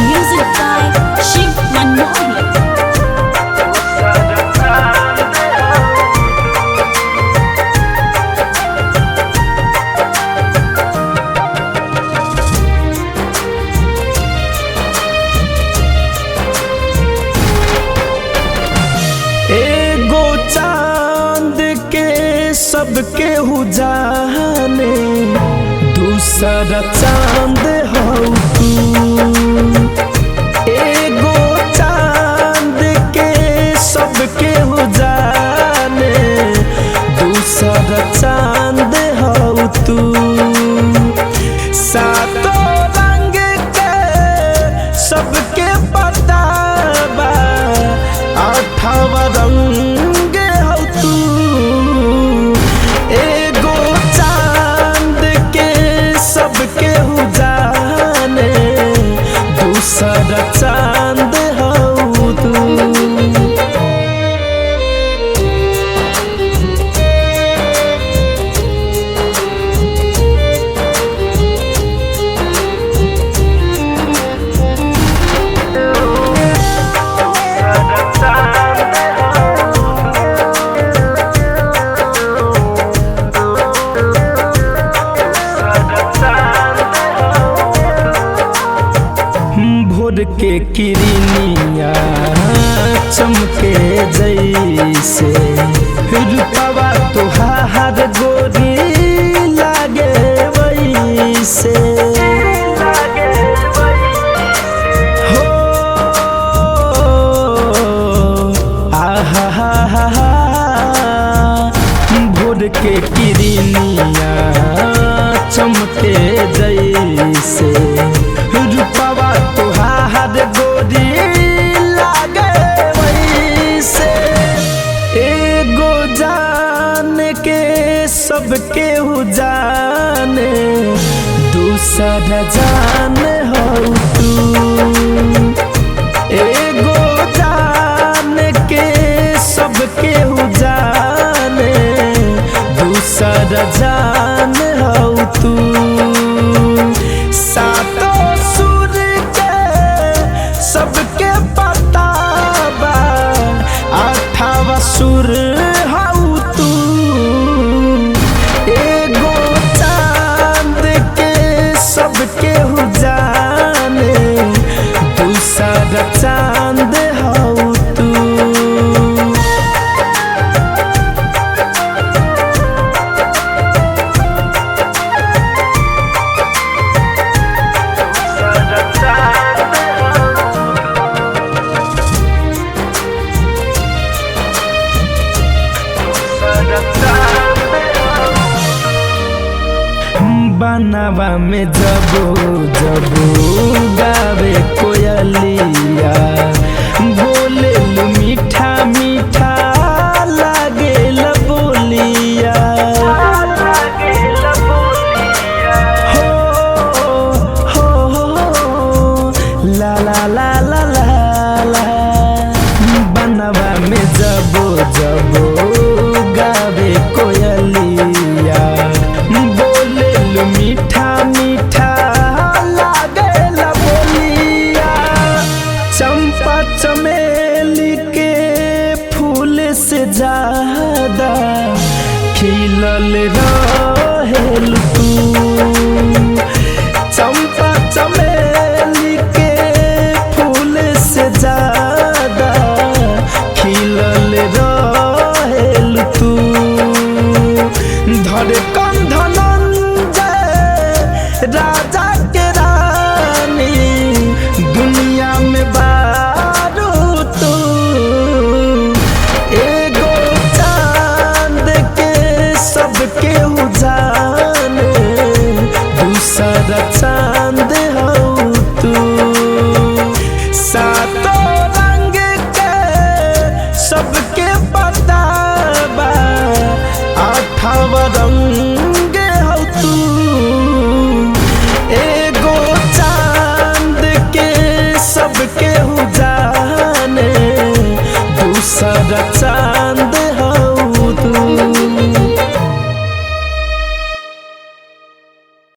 Music by Shiv Manohar. एगो चांद के सबके जाने, दूसरा चांद हो तू। एगो चांद के सबके जाने, दूसरा चांद हो तू। सातों रंग के सबके पता बा, आठवां रंग हो तू। एगो चांद के सबके जाने, दूसरा चांद हो तू। भोर के किरनिया चमके जैसे, रूपवा तुहार गोरी लागे वैसे। हो आहा हा हा हा, भोर के किरनिया चमके जैसे, रूपवा तुहार गोरी लागे वैसे। एगो जान के सबके जाने, दूसरा जान हो तू। एगो जान के सबके जाने, दूसरा जान हो तू। सातों सुर के सबके पता बा, आठवां सुर हो तू। एगो चांद के सबके जाने, दूसरा चांद हो तू। बनवा में जबो जबो गावे कोयलिया, बोले मीठा मीठा लागे बोलिया। हो ला ला ला ला ला ला। बनवा में जबो जबो गावे कोयलिया, मीठा मीठा लागे बोलिया। चंपा चमेली के फूल से ज्यादा खिलल रहेल तू। चंपा चमेली के फूल से ज्यादा खिलल रहेल तू। धड़कन राजा के रानी, दुनिया में बारू तू। एगो चांद के सबके जाने, दूसरा चांद हो तू। सातों रंग के सबके पता बा, आठवां रंग